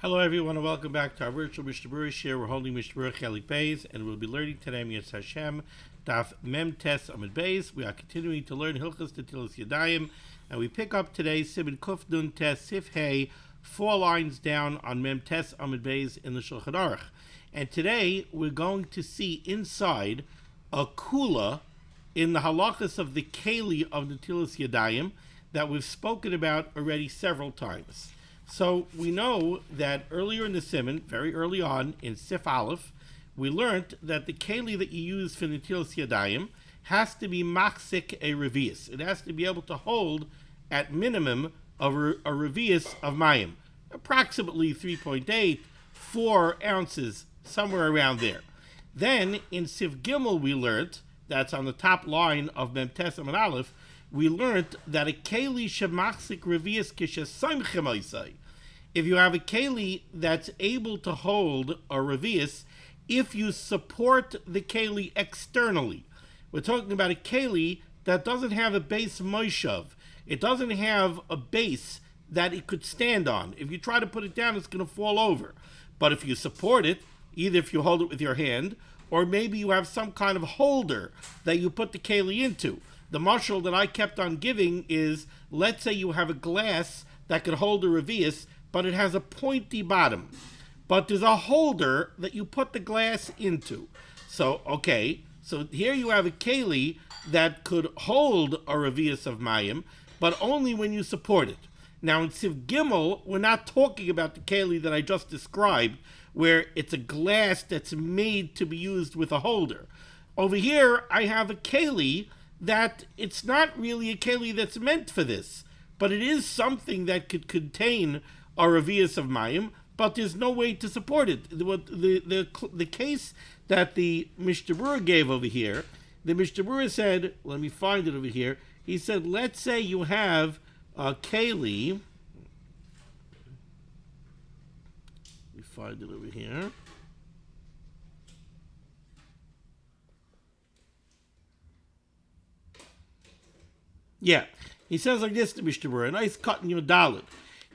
Hello everyone and welcome back to our virtual Mishnah Berurah share. We're holding Mishnah Berurah Chelik Beis and we'll be learning today Mitzvah Hashem Daf Mem Tes Amud Beis. We are continuing to learn Hilchos Netillas Yadayim and we pick up today Siman Kuf Nun Tes Sif Hey, 4 lines down on Mem Tes Amud Beis in the Shulchan Aruch. And today we're going to see inside a kula in the halachas of the Keli of Netillas Yadayim that we've spoken about already several times. So we know that earlier in the Siman, very early on in Sif Aleph, we learned that the keli that you use for Netillas Yadayim has to be machzik a revius. It has to be able to hold at minimum a revius of mayim, approximately 3.8, 4 ounces, somewhere around there. Then in Sif Gimel we learned, that's on the top line of Mem Tes Amud Aleph, we learned that a keli shemachzik revius kishasaim chemaisai. If you have a keli that's able to hold a revius, if you support the keli externally, we're talking about a keli that doesn't have a base moishav. It doesn't have a base that it could stand on. If you try to put it down, it's going to fall over. But if you support it, either if you hold it with your hand, or maybe you have some kind of holder that you put the keli into. The mashal that I kept on giving is, let's say you have a glass that could hold a revius, but it has a pointy bottom. But there's a holder that you put the glass into. So here you have a keli that could hold a revius of mayim, but only when you support it. Now in Sif Gimel, we're not talking about the keli that I just described, where it's a glass that's made to be used with a holder. Over here, I have a keli that it's not really a keli that's meant for this, but it is something that could contain a revius of mayim, but there's no way to support it. The case that the Mishnah Berurah gave over here, the Mishnah Berurah said, let me find it over here, he said, let's say you have a keli, let me find it over here, yeah, he says like this to Mishnah Berurah, a nice cut in your dalit.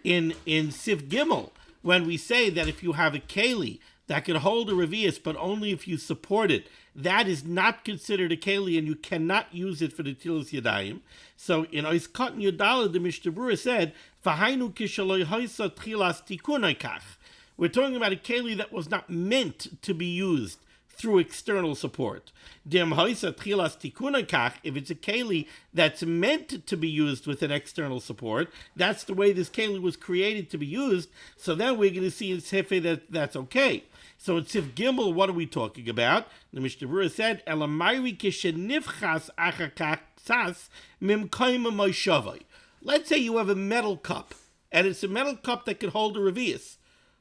In Sif Gimel, when we say that if you have a keli that can hold a revius, but only if you support it, that is not considered a keli, and you cannot use it for the Netillas Yadayim. So in Ois Katan Yodala, the Mishnah Berurah said, "V'hainu kishaloi haisa tchilas tikunai kach." We're talking about a keli that was not meant to be used through external support. Dem haisa tchilas tikunai kach. If it's a keli that's meant to be used with an external support, that's the way this keli was created to be used. So then we're going to see in Sefer that's okay. So in Sif Gimel, what are we talking about? The Mishnah Berurah said, "Elamayri kishenivchas achakach sas mimkaima moishavai." Let's say you have a metal cup, and it's a metal cup that can hold a revius,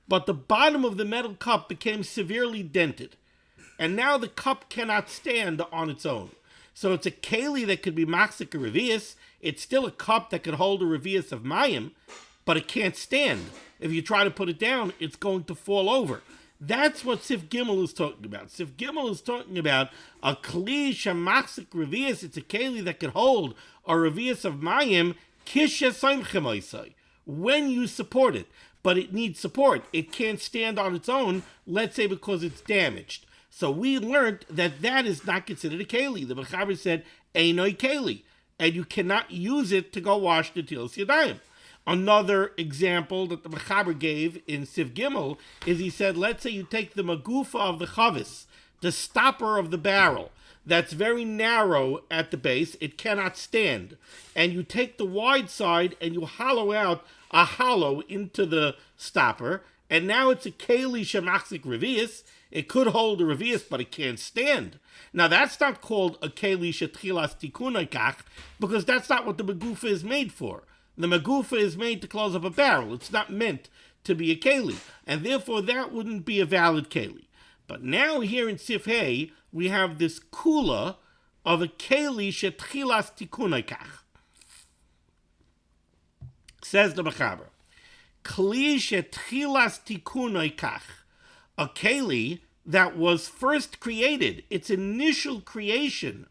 but the bottom of the metal cup became severely dented, and now the cup cannot stand on its own. So it's a keli that could be machzik a revius. It's still a cup that could hold a revius of mayim, but it can't stand. If you try to put it down, it's going to fall over. That's what Sif Gimel is talking about. Sif Gimel is talking about a kli shemachzik revius. It's a keli that can hold a revius of mayim kishasaim chemaisai, when you support it. But it needs support. It can't stand on its own, let's say because it's damaged. So we learned that is not considered a keli. The Mechaber said, Einoi keli, and you cannot use it to go wash the Netillas Yadayim. Another example that the Mechaber gave in Sif Gimel is he said, let's say you take the magufa of the chavis, the stopper of the barrel, that's very narrow at the base, it cannot stand, and you take the wide side and you hollow out a hollow into the stopper, and now it's a keli shemachzik revius. It could hold a revius, but it can't stand. Now that's not called a keli shetchilas tikunai kach, because that's not what the magufa is made for. The magufa is made to close up a barrel. It's not meant to be a keli, and therefore that wouldn't be a valid keli. But now here in Sif Hey, we have this kula of a keli shetchilas tikunai kach. Says the Mechaber, kli shetchilas tikunai kach, a keli that was first created, its initial creation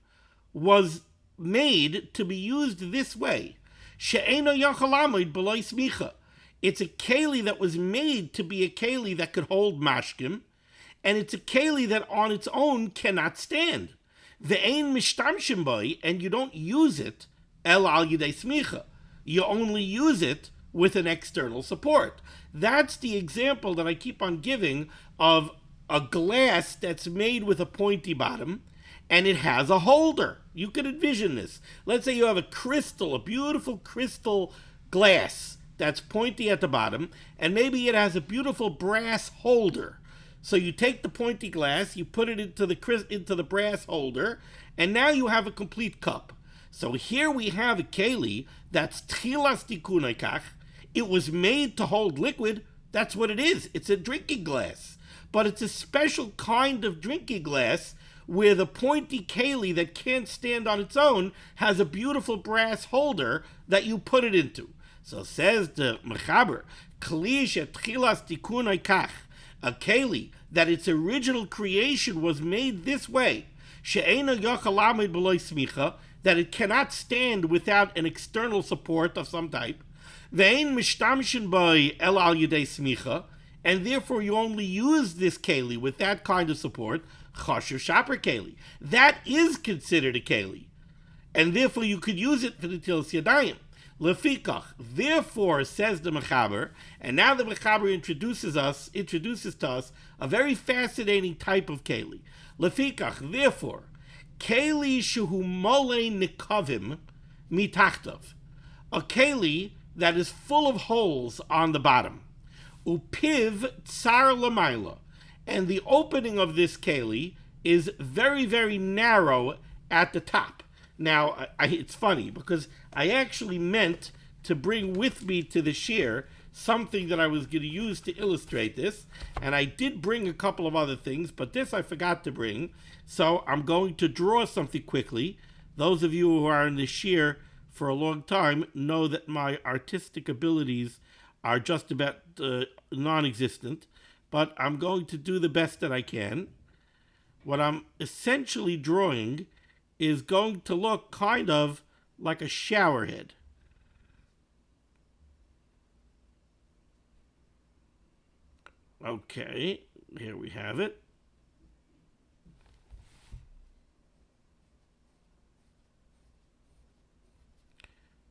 was made to be used this way. She'eno yachal amid b'lo smicha. It's a keli that was made to be a keli that could hold mashkim, and it's a keli that on its own cannot stand. Ve'ein mishtamshim boi, and you don't use it el al yidei smicha. You only use it with an external support. That's the example that I keep on giving of a glass that's made with a pointy bottom, and it has a holder. You can envision this. Let's say you have a beautiful crystal glass that's pointy at the bottom, and maybe it has a beautiful brass holder. So you take the pointy glass, you put it into the brass holder, and now you have a complete cup. So here we have a keli that's tchilas tikunei kach. It was made to hold liquid. That's what it is. It's a drinking glass. But it's a special kind of drinking glass where the pointy keli that can't stand on its own has a beautiful brass holder that you put it into. So says the Mechaber, Kli shetchilas tikunei kach, a keli that its original creation was made this way, she'eina yochel lamed b'lo smicha, that it cannot stand without an external support of some type, ve'ein mishtamshin boi el al yidei smicha, and therefore you only use this keli with that kind of support, chasher shaper keli. That is considered a keli, and therefore you could use it for the Netillas Yadayim. Lefikach, therefore, says the Mechaber, and now the Mechaber introduces to us a very fascinating type of keli. Lefikach, therefore, keli shehu mole nikavim mitachtav, a keli that is full of holes on the bottom. Upiv tsar lamaila, and the opening of this keli is very, very narrow at the top. Now, it's funny because I actually meant to bring with me to the shir something that I was going to use to illustrate this, and I did bring a couple of other things, but this I forgot to bring, so I'm going to draw something quickly. Those of you who are in the shir for a long time know that my artistic abilities are just about non-existent, but I'm going to do the best that I can. What I'm essentially drawing is going to look kind of like a shower head. Okay, here we have it.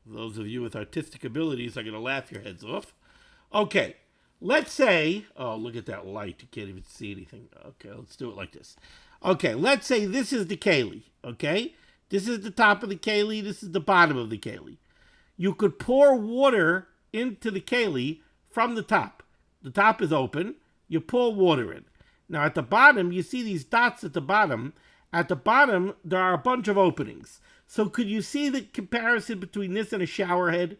Those of you with artistic abilities are going to laugh your heads off. Okay, let's say, oh, look at that light. You can't even see anything. Okay, let's do it like this. Okay, let's say this is the keli, okay? This is the top of the keli, this is the bottom of the keli. You could pour water into the keli from the top. The top is open, you pour water in. Now at the bottom, you see these dots at the bottom. At the bottom, there are a bunch of openings. So could you see the comparison between this and a shower head?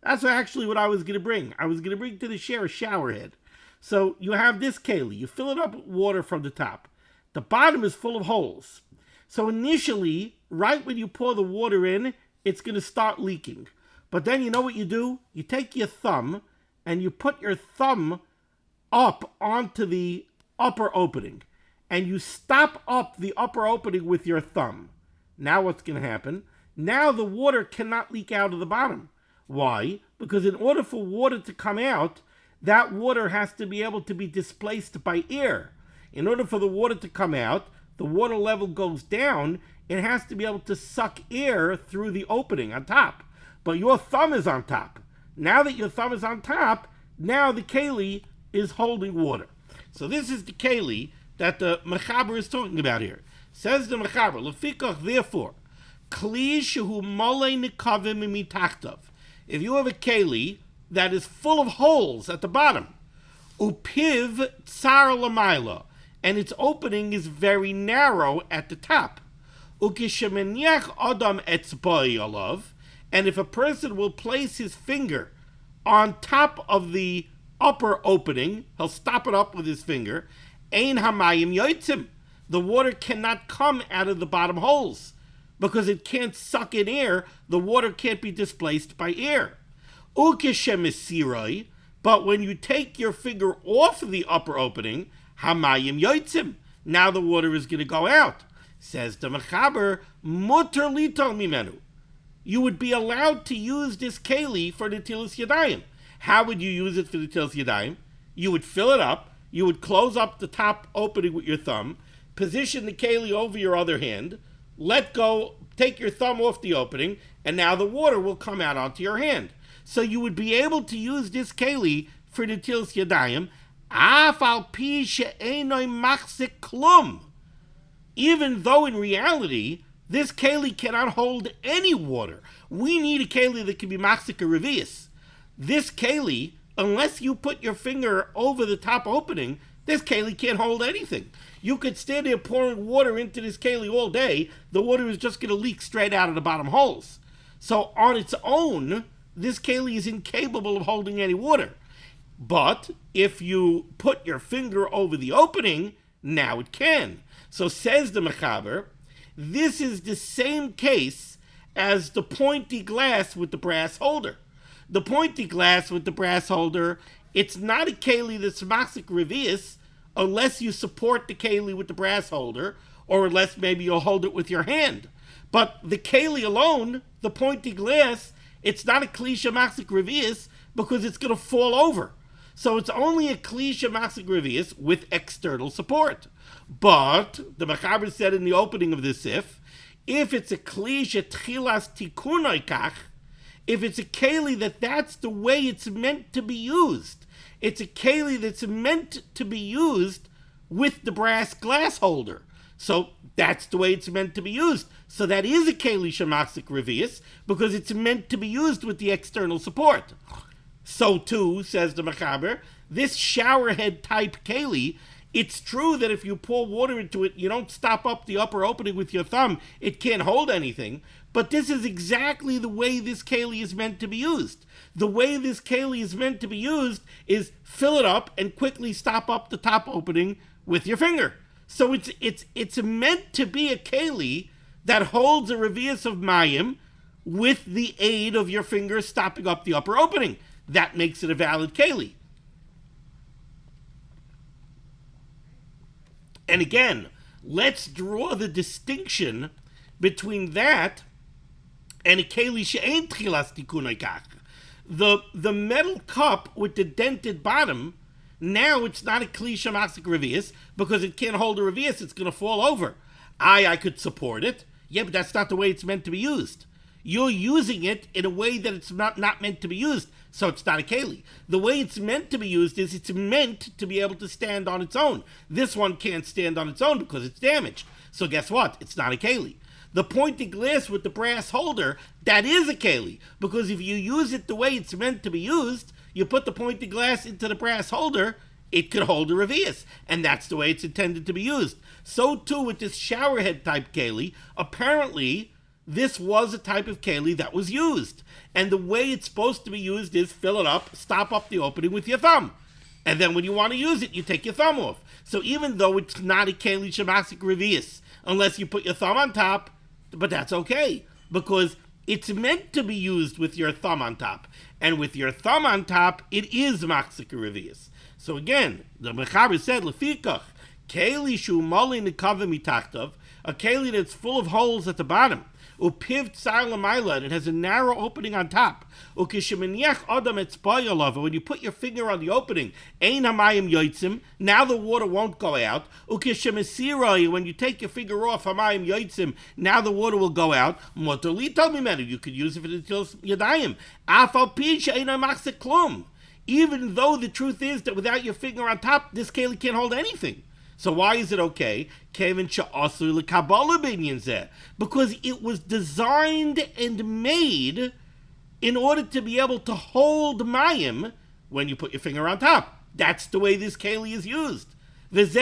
That's actually what I was going to bring. I was going to bring to the share a shower head. So you have this keli, you fill it up with water from the top. The bottom is full of holes. So initially, right when you pour the water in, it's going to start leaking. But then you know what you do? You take your thumb and you put your thumb up onto the upper opening. And you stop up the upper opening with your thumb. Now what's going to happen? Now the water cannot leak out of the bottom. Why? Because in order for water to come out, that water has to be able to be displaced by air. In order for the water to come out, the water level goes down, it has to be able to suck air through the opening on top. But your thumb is on top. Now that your thumb is on top, now the keli is holding water. So this is the keli that the Mechaber is talking about here. Says the Mechaber, Lefikach, therefore, Kli shehu mole nikavim mitachtav. If you have a keli that is full of holes at the bottom, upiv tsar lamaila, and its opening is very narrow at the top. Ukishemeniach adam etzboi alav, and if a person will place his finger on top of the upper opening, he'll stop it up with his finger, ein hamayim yoitzim, the water cannot come out of the bottom holes, because it can't suck in air, the water can't be displaced by air. Ukishemesiroi, but when you take your finger off of the upper opening, hamayim yoitzim, now the water is going to go out. Says the Mechaber, muter litol mimenu. You would be allowed to use this keli for Netillas Yadayim. How would you use it for the Netillas Yadayim? You would fill it up, you would close up the top opening with your thumb, position the keli over your other hand, let go, take your thumb off the opening, and now the water will come out onto your hand. So you would be able to use this keli for the Netillas Yadayim, af al pi she'enoi machzik klum. Even though in reality, this keli cannot hold any water. We need a keli that can be machzik or revius. This keli, unless you put your finger over the top opening, this keli can't hold anything. You could stand there pouring water into this keli all day, the water is just going to leak straight out of the bottom holes. So on its own, this keli is incapable of holding any water. But if you put your finger over the opening, now it can. So says the Mechaber, this is the same case as the pointy glass with the brass holder. The pointy glass with the brass holder, it's not a keli that's machzik revius unless you support the keli with the brass holder, or unless maybe you'll hold it with your hand. But the keli alone, the pointy glass, it's not a klisha machzik revius because it's going to fall over. So it's only a klisha machzik revius with external support. But the Mechaber said in the opening of this if it's a klisha tchilas tikunoi kach, if it's a keli that's the way it's meant to be used, it's a keli that's meant to be used with the brass glass holder. So that's the way it's meant to be used. So that is a keli shemachzik revius because it's meant to be used with the external support. So too, says the Mechaber, this showerhead type keli, it's true that if you pour water into it, you don't stop up the upper opening with your thumb, it can't hold anything. But this is exactly the way this keli is meant to be used. The way this keli is meant to be used is fill it up and quickly stop up the top opening with your finger. So it's meant to be a keli that holds a revius of mayim with the aid of your finger stopping up the upper opening. That makes it a valid keli. And again, let's draw the distinction between that and a keli she'ein tchilas tikunoi kach. The metal cup with the dented bottom, now it's not a kli shemachzik revius because it can't hold a revius, it's going to fall over. I could support it. Yeah, but that's not the way it's meant to be used. You're using it in a way that it's not meant to be used, so it's not a keli. The way it's meant to be used is it's meant to be able to stand on its own. This one can't stand on its own because it's damaged. So guess what? It's not a keli. The pointy glass with the brass holder, that is a keli, because if you use it the way it's meant to be used, you put the pointy glass into the brass holder, it could hold a revius, and that's the way it's intended to be used. So too with this showerhead type keli, apparently this was a type of keli that was used, and the way it's supposed to be used is fill it up, stop up the opening with your thumb, and then when you want to use it, you take your thumb off. So even though it's not a keli shemachzik revius, unless you put your thumb on top, but that's okay, because it's meant to be used with your thumb on top. And with your thumb on top, it is machzik revius. So again, the Mechaber said, Lefikach, keli shu moli nekavim mitachtav, a keli that's full of holes at the bottom, upiv tsar l'mayla, and it has a narrow opening on top. Ukishemeniach adam etzbayalav, when you put your finger on the opening, ein hamayim yoitzim, now the water won't go out. Ukishemesiroi, when you take your finger off, hamayim yoitzim, now the water will go out. Motoli told me, man, you could use it for the Netillas Yadayim. Afal pi she'eino machzik klum. Even though the truth is that without your finger on top, this keli can't hold anything. So why is it okay? Because it was designed and made in order to be able to hold mayim when you put your finger on top. That's the way this keli is used. That's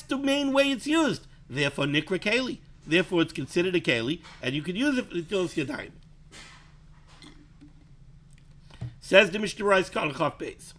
the main way it's used. Therefore, nikra keli. Therefore, it's considered a keli, and you can use it for the Netillas Yadayim. Says the Mishnah Berurah Kal Chaf Beis.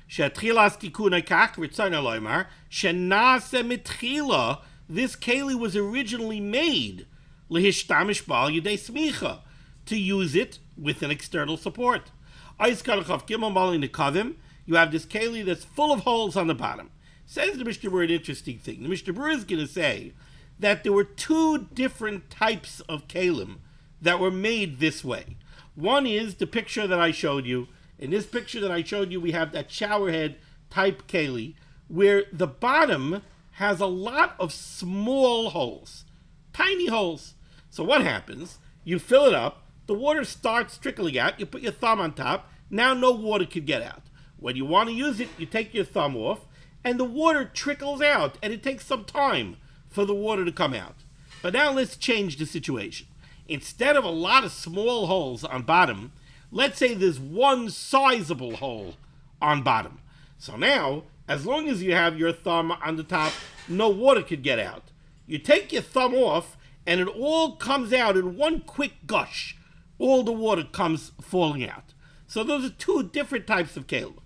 Shetchilas tikunoi kach ritzona loymar shenase mitchila. This keli was originally made lehistamish bal yedei smicha, to use it with an external support. Eis Kal Chaf Gimel Mali nekavim. You have this keli that's full of holes on the bottom. Says the Mishnah Berurah an interesting thing. The Mishnah Berurah is going to say that there were two different types of kelim that were made this way. One is the picture that I showed you. In this picture that I showed you, we have that showerhead type keli, where the bottom has a lot of small holes, tiny holes. So what happens? You fill it up, the water starts trickling out, you put your thumb on top, now no water could get out. When you want to use it, you take your thumb off, and the water trickles out, and it takes some time for the water to come out. But now let's change the situation. Instead of a lot of small holes on bottom, let's say there's one sizable hole on bottom. So now, as long as you have your thumb on the top, no water could get out. You take your thumb off, and it all comes out in one quick gush. All the water comes falling out. So those are two different types of kelim.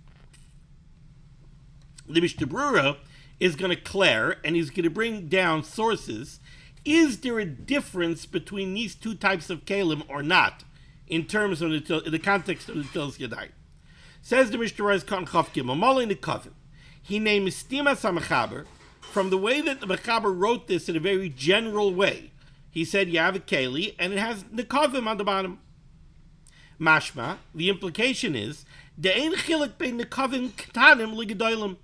The Mishnah Berurah is going to declare, and he's going to bring down sources. Is there a difference between these two types of kelim or not, in terms of the context of the Netillas Yadayim? Says the Mishnah Berurah, Kan Chav Gimel, Malin Nekavim. He named Stimas HaMechaber, from the way that the Mechaber wrote this in a very general way. He said you have a keli, and it has Nekavim on the bottom. Mashma, the implication is, De'ein chilik bein Nekavim ketanim ligedolim.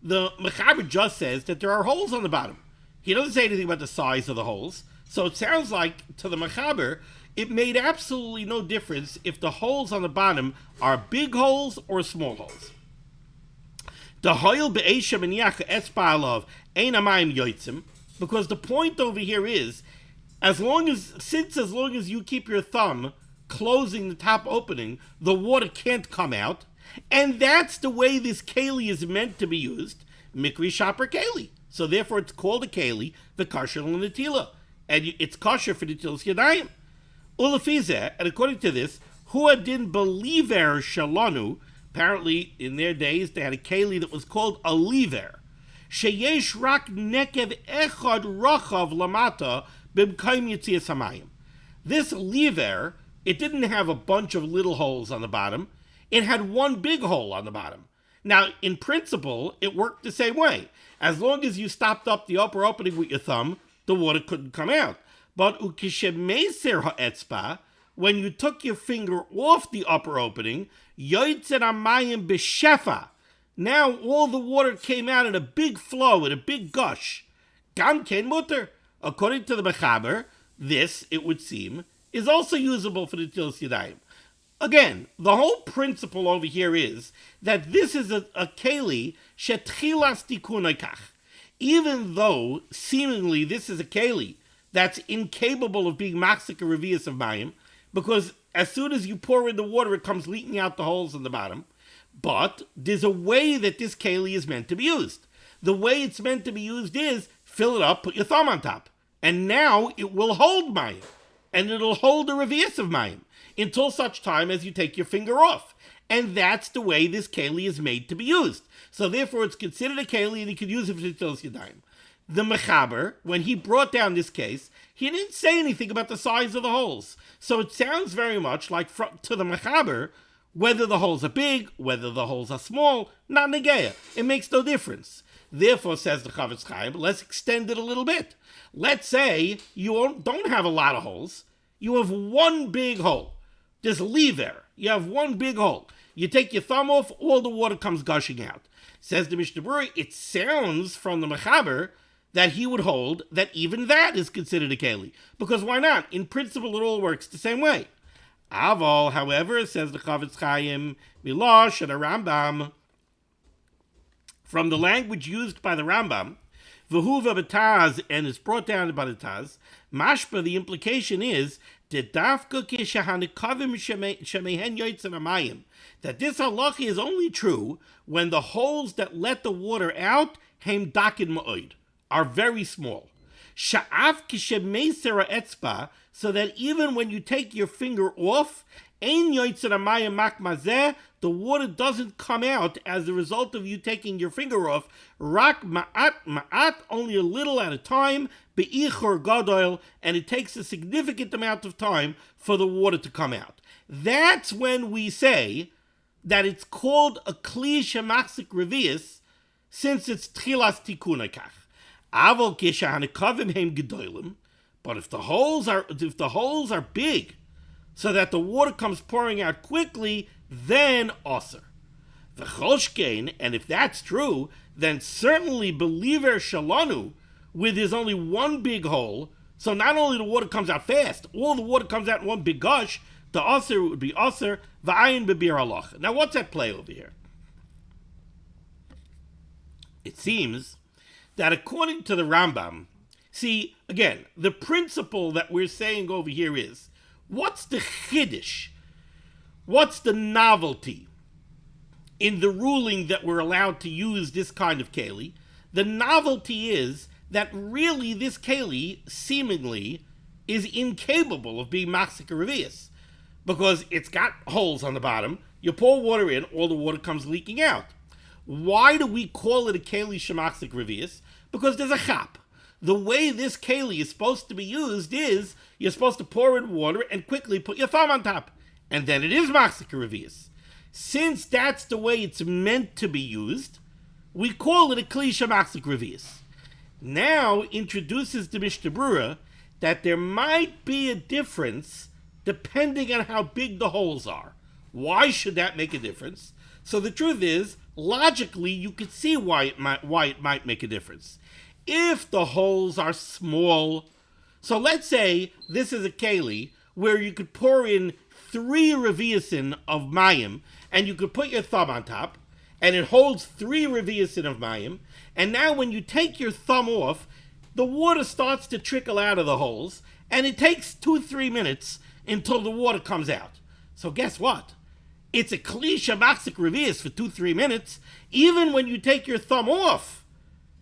The Mechaber just says that there are holes on the bottom. He doesn't say anything about the size of the holes. So it sounds like, to the Mechaber, it made absolutely no difference if the holes on the bottom are big holes or small holes. The hoil be'esha meniach etspa'alav ein amayim yoitzim, because the point over here is, as long as you keep your thumb closing the top opening, the water can't come out, and that's the way this keli is meant to be used, mikri shaper keli. So therefore it's called a keli, the kasher l'netila, and it's kasher for the Netillas Yadayim. Ulefizeh, and according to this, hua din beliver shalanu, apparently in their days they had a keli that was called a lever, sheyesh rak nekev echad rachav lamata b'mkayim yitzias hamayim. This lever, it didn't have a bunch of little holes on the bottom. It had one big hole on the bottom. Now, in principle, it worked the same way. As long as you stopped up the upper opening with your thumb, the water couldn't come out. But ukishemeser ha'etzba, when you took your finger off the upper opening, yoytzer hamayim b'shefa. Now all the water came out in a big flow, in a big gush. Gam ken mutter. According to the Mechaber, this, it would seem, is also usable for the Netillas Yadayim. Again, the whole principle over here is that this is a keli shetchilas tikunai kach. Even though, seemingly, this is a keli that's incapable of being machzik or revius of mayim, because as soon as you pour in the water, it comes leaking out the holes in the bottom. But there's a way that this keli is meant to be used. The way it's meant to be used is fill it up, put your thumb on top, and now it will hold mayim, and it'll hold the revius of mayim until such time as you take your finger off. And that's the way this keli is made to be used. So therefore it's considered a keli and you can use it for the Netillas Yadayim. The Mechaber, when he brought down this case, he didn't say anything about the size of the holes. So it sounds very much like to the Mechaber, whether the holes are big, whether the holes are small, not negeya. It makes no difference. Therefore, says the Chavetz Chaim, let's extend it a little bit. Let's say you don't have a lot of holes. You have one big hole. This lever, you have one big hole. You take your thumb off, all the water comes gushing out. Says the Mishnah Berurah, it sounds from the Mechaber that he would hold that even that is considered a keli. Because why not? In principle, it all works the same way. Aval, however, says the Chavetz Chaim, Milosh and a Rambam, from the language used by the Rambam, V'huva b'taz, and it's brought down by the Taz, mashpa, the implication is that dafka kishahanikavim shemehen yoytzen amayim, that this halacha is only true when the holes that let the water out, heim dakin ma'od, are very small. Sha'af kishemeser etzba, so that even when you take your finger off, ein yoytzen amayim makmazeh, the water doesn't come out as a result of you taking your finger off. Rak ma'at, only a little at a time, be'ichor gadol, and it takes a significant amount of time for the water to come out. That's when we say that it's called a kli shemachzik revius, since it's tchilas tikunai kach. Avol kishahanikavim heim gedolim, but if the holes are big, so that the water comes pouring out quickly, then osir. V'choshkein, and if that's true, then certainly believer shalanu, with his only one big hole, so not only the water comes out fast, all the water comes out in one big gush, the osir would be osir, v'ayin bebir halacha. Now what's at play over here? It seems that according to the Rambam, see, again, the principle that we're saying over here is, what's the chiddush? What's the novelty in the ruling that we're allowed to use this kind of keli? The novelty is that really this keli, seemingly, is incapable of being machzik revius, because it's got holes on the bottom, you pour water in, all the water comes leaking out. Why do we call it a keli shemachzik revius? Because there's a chap. The way this keli is supposed to be used is, you're supposed to pour in water and quickly put your thumb on top. And then it is machzik revius. Since that's the way it's meant to be used, we call it a kli shemachzik revius. Now introduces the Mishnah Berurah that there might be a difference depending on how big the holes are. Why should that make a difference? So the truth is, logically, you could see why it might make a difference. If the holes are small, so let's say this is a keli where you could pour in 3 reviusin of mayim, and you could put your thumb on top, and it holds 3 reviusin of mayim, and now when you take your thumb off, the water starts to trickle out of the holes, and it takes 2-3 minutes until the water comes out. So guess what? It's a kli shemachzik revius for 2-3 minutes. Even when you take your thumb off,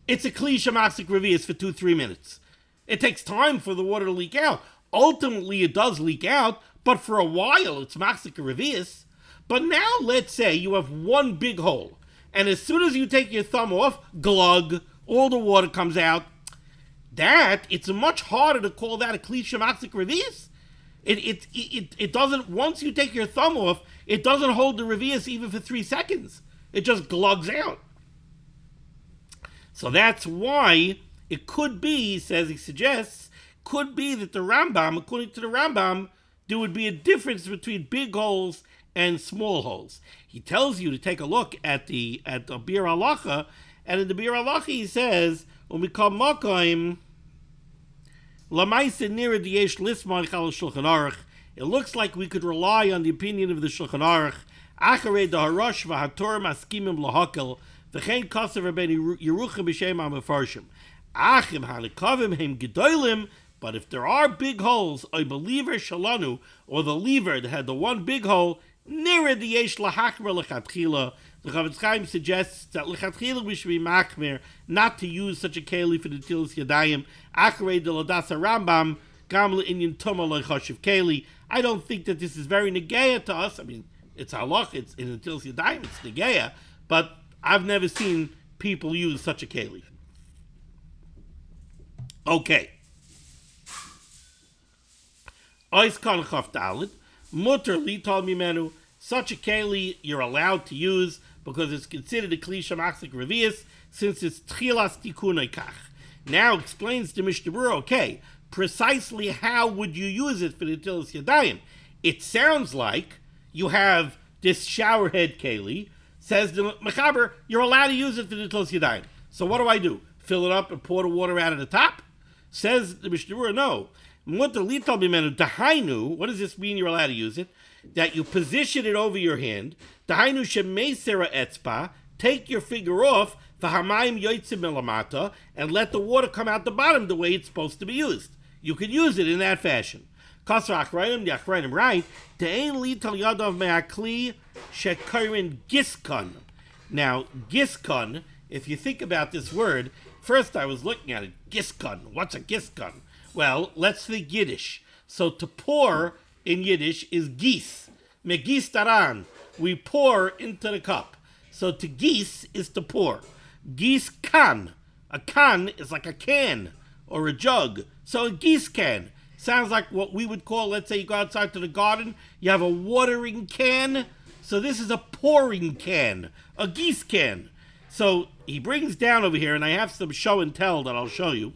it's a kli shemachzik revius for 2-3 minutes. It takes time for the water to leak out. Ultimately, it does leak out, but for a while, it's machzik revius. But now, let's say you have one big hole, and as soon as you take your thumb off, glug, all the water comes out. It's much harder to call that a kli shemachzik revius. It doesn't, once you take your thumb off, it doesn't hold the revius even for 3 seconds. It just glugs out. So that's why it could be, he suggests, could be that the Rambam, according to the Rambam, there would be a difference between big holes and small holes. He tells you to take a look at the Bir Halacha, and in the Bir Halacha he says, when we call Makoim, it looks like we could rely on the opinion of the Shulchan Aruch. Acharei daharash v'HaTorah maskimim lahakel v'chein kasav rabbeinu Yeruchim b'shem ha'mefarshim. Achim hanekavim hem gedolim. But if there are big holes, a believer shalanu, or the lever that had the one big hole, nira diyesh lahachmer lechatchila. The Chavetz Chaim suggests that lechatchila we should be machmer, not to use such a keli for the Netillas Yadayim. Acharei de l'dasa Rambam gam le'inyan tuma lechashiv keli. I don't think that this is very negeya to us. I mean, it's halach, it's in the Netillas Yadayim, it's negeya, but I've never seen people use such a keli. Okay. Ois kan chaf dalid, mutter li tal mimenu. Such a keli you're allowed to use because it's considered a kli shemachzik revius since it's tchilas tikunei kach. Now explains the Mishnah Berurah, okay, precisely how would you use it for the Netillas Yadayim? It sounds like you have this shower head keli, says the Mechaber, you're allowed to use it for the Netillas Yadayim. So what do? Fill it up and pour the water out of the top? Says the Mishnah Berurah, no. What does this mean you're allowed to use it? That you position it over your hand. Take your finger off, and let the water come out the bottom the way it's supposed to be used. You can use it in that fashion. The Achronim write, now, giskon, if you think about this word, first I was looking at it, giskon. What's a giskon? Well, let's think Yiddish. So to pour in Yiddish is gis. Megis taran. We pour into the cup. So to gis is to pour. Gis kan. A kan is like a can or a jug. So a gis can sounds like what we would call, let's say you go outside to the garden, you have a watering can. So this is a pouring can, a gis can. So he brings down over here, and I have some show and tell that I'll show you.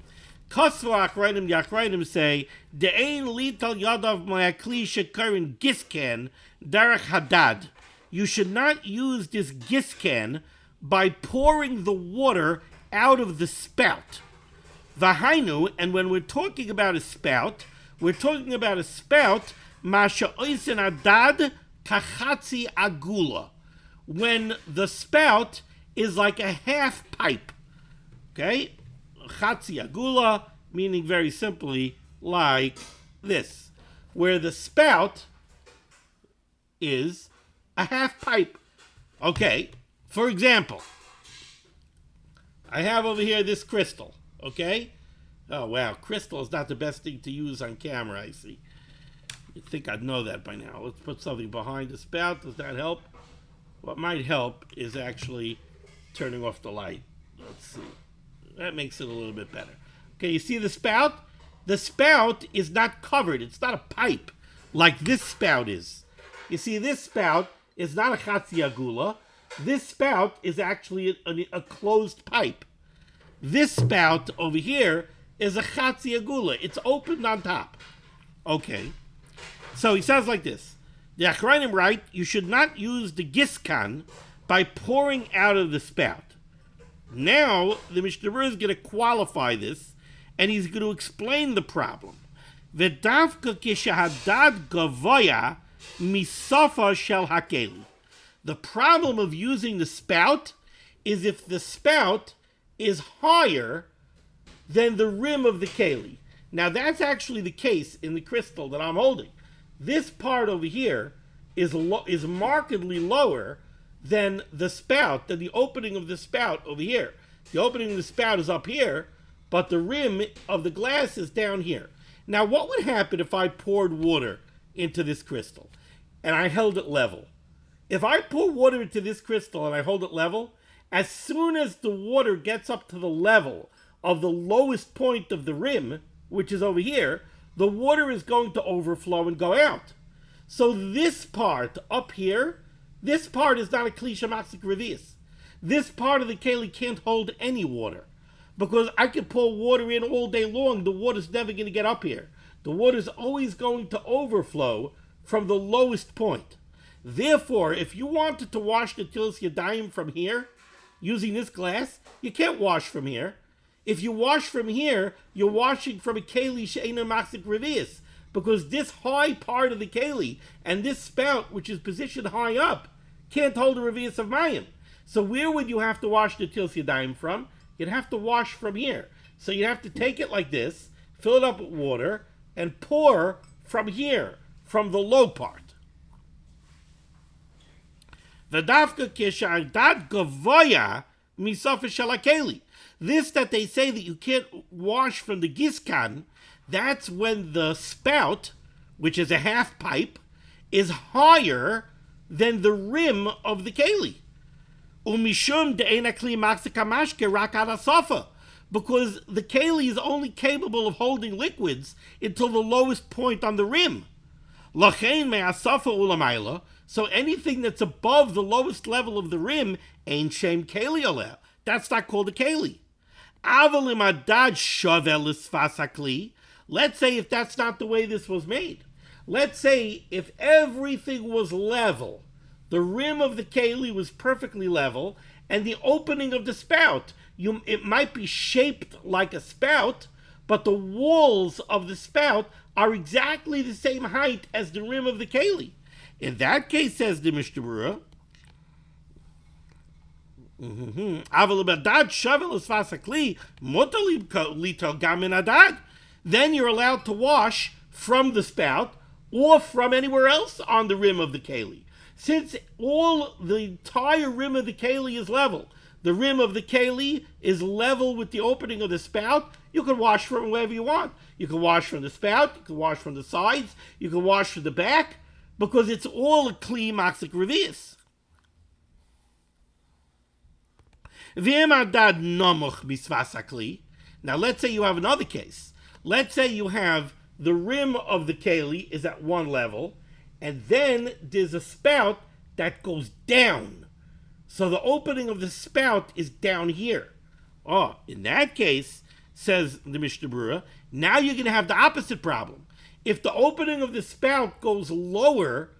Kosva Achrayim, the Achrayim say, De'ein lital yadav ma'akli shekarin giskan derech hadad. You should not use this giskan by pouring the water out of the spout. Vahainu, and when we're talking about a spout, we're talking about a spout, masha oisen adad kachatzi agula. When the spout is like a half pipe. Okay? Chatzi agula, meaning very simply like this, where the spout is a half pipe. Okay, for example, I have over here this crystal, okay? Oh, wow, crystal is not the best thing to use on camera, I see. You'd think I'd know that by now. Let's put something behind the spout. Does that help? What might help is actually turning off the light. Let's see. That makes it a little bit better. Okay, you see the spout? The spout is not covered. It's not a pipe like this spout is. You see, this spout is not a chatzi agula. This spout is actually a closed pipe. This spout over here is a chatzi agula. It's opened on top. Okay. So he says like this. The Achrayim write, you should not use the giskan by pouring out of the spout. Now, the Mishnah Berurah is going to qualify this, and he's going to explain the problem. V'davka kishahadad gavoya misafa shel hakeli. The problem of using the spout is if the spout is higher than the rim of the keli. Now, that's actually the case in the crystal that I'm holding. This part over here is markedly lower than the spout, than the opening of the spout over here. The opening of the spout is up here, but the rim of the glass is down here. Now, what would happen if I poured water into this crystal and I held it level? If I pour water into this crystal and I hold it level, as soon as the water gets up to the level of the lowest point of the rim, which is over here, the water is going to overflow and go out. So this part up here, this part is not a kli shemaxik revius. This part of the keli can't hold any water. Because I could pour water in all day long, the water's never going to get up here. The water's always going to overflow from the lowest point. Therefore, if you wanted to wash the Netillas Yadayim from here, using this glass, you can't wash from here. If you wash from here, you're washing from a keli she'eina maxik revius, because this high part of the keli and this spout, which is positioned high up, can't hold a revius of mayim. So where would you have to wash the Netillas Yadayim from? You'd have to wash from here. So you'd have to take it like this, fill it up with water, and pour from here, from the low part. V'davka kisha'adad gavoya misafa shel hakeli. This that they say that you can't wash from the giskan, that's when the spout, which is a half pipe, is higher than the rim of the keli. Umishum de'ena kli maxika mashke rak ad hasafa, because the keli is only capable of holding liquids until the lowest point on the rim. Lachein me'asafa ulamayla, so anything that's above the lowest level of the rim ain't shem keli aleh. That's not called a keli. Aval imadad shavel lisfas hakli. Let's say if that's not the way this was made. Let's say if everything was level, the rim of the keli was perfectly level, and the opening of the spout, it might be shaped like a spout, but the walls of the spout are exactly the same height as the rim of the keli. In that case, says the Mishnah Berurah, then you're allowed to wash from the spout or from anywhere else on the rim of the keli. Since the entire rim of the keli is level, the rim of the keli is level with the opening of the spout, you can wash from wherever you want. You can wash from the spout, you can wash from the sides, you can wash from the back, because it's all a kli maxik revius. Now let's say you have another case. Let's say you have the rim of the keli is at one level, and then there's a spout that goes down. So the opening of the spout is down here. In that case, says the Mishnah Berurah. Now you're going to have the opposite problem. If the opening of the spout goes lower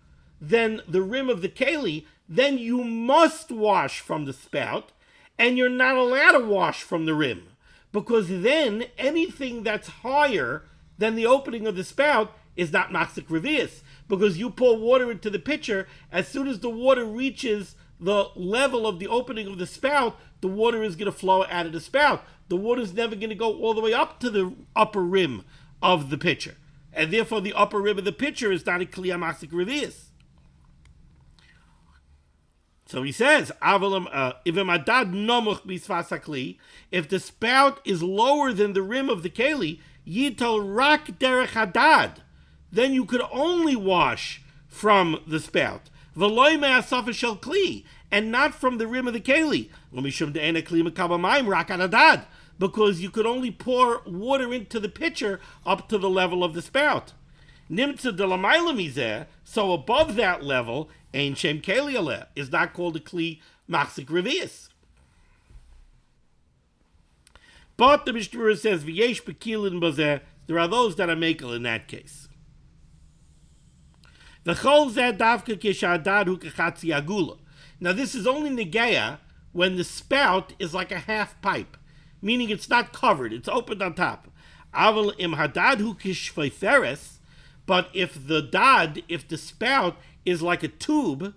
than the rim of the keli, then you must wash from the spout, and you're not allowed to wash from the rim, because then anything that's higher than the opening of the spout is not machzik revius, because you pour water into the pitcher, as soon as the water reaches the level of the opening of the spout, the water is going to flow out of the spout. The water is never going to go all the way up to the upper rim of the pitcher, and therefore the upper rim of the pitcher is not a kli machzik revius. So he says, if the spout is lower than the rim of the keli, yitol rak derech hadad, then you could only wash from the spout, v'loy me'asafa shel kli, and not from the rim of the keli, because you could only pour water into the pitcher up to the level of the spout. Nimtza de lamayla mizeh, so above that level, ein shem keli aleh, is not called a kli machzik revius. But the Mishnah Berurah says, v'yesh bekilin bazeh, there are those that are makel in that case. V'chol zeh davka kishadad hu kachatzi agula. Now this is only negeya when the spout is like a half pipe, meaning it's not covered, it's opened on top. Aval im hadad hu kishveiferes, but if the spout is like a tube,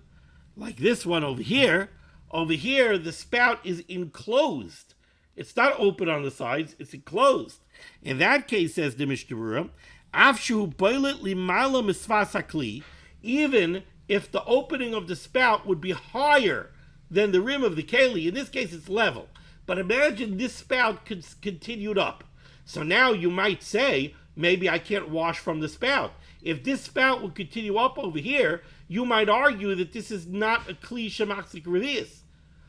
like this one over here the spout is enclosed. It's not open on the sides, it's enclosed. In that case, says the Mishnah Berurah, afshu boilet limala misvas hakli, even if the opening of the spout would be higher than the rim of the keli, in this case it's level. But imagine this spout continued up. So now you might say, maybe I can't wash from the spout. If this spout would continue up over here, you might argue that this is not a kli shemachzik revius.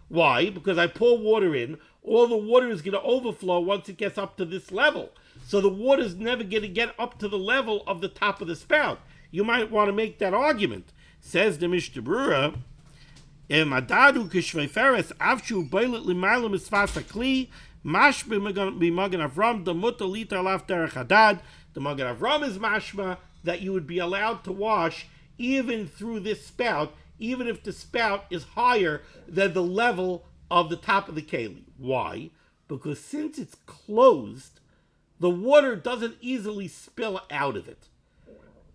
Why? Because I pour water in, all the water is going to overflow once it gets up to this level. So the water is never going to get up to the level of the top of the spout. You might want to make that argument. Says the Mishnah Berurah, Madadu kishveiferes avshu boilet limayla misvas hakli, mashma b'magen Avram demutar liter alaf derech hadad. The Magen Avram is mashma that you would be allowed to wash even through this spout, even if the spout is higher than the level of the top of the keli. Why? Because since it's closed, the water doesn't easily spill out of it.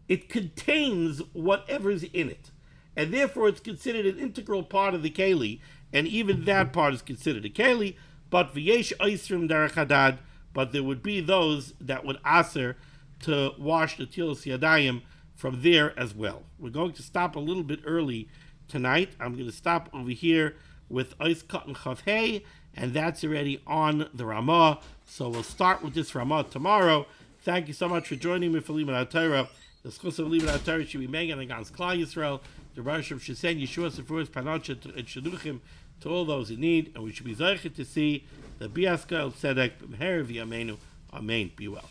It contains whatever's in it, and therefore it's considered an integral part of the keli, and even that part is considered a keli. But v'yesh oisrim derech hadad, but there would be those that would aser to wash the Netillas Yadayim from there as well. We're going to stop a little bit early tonight. I'm going to stop over here with Ois Katan Chav Hey, and that's already on the Ramah. So we'll start with this Ramah tomorrow. Thank you so much for joining me for limud HaTorah. The schus of limud HaTorah should be megan against Klal Yisrael. The Rosh should send Yeshua Sefuris Panacha and Shaduchim to all those in need, and we should be zeichet to see the Biaska El Tzedek B'Meher V'Yameinu. Amen. Be well.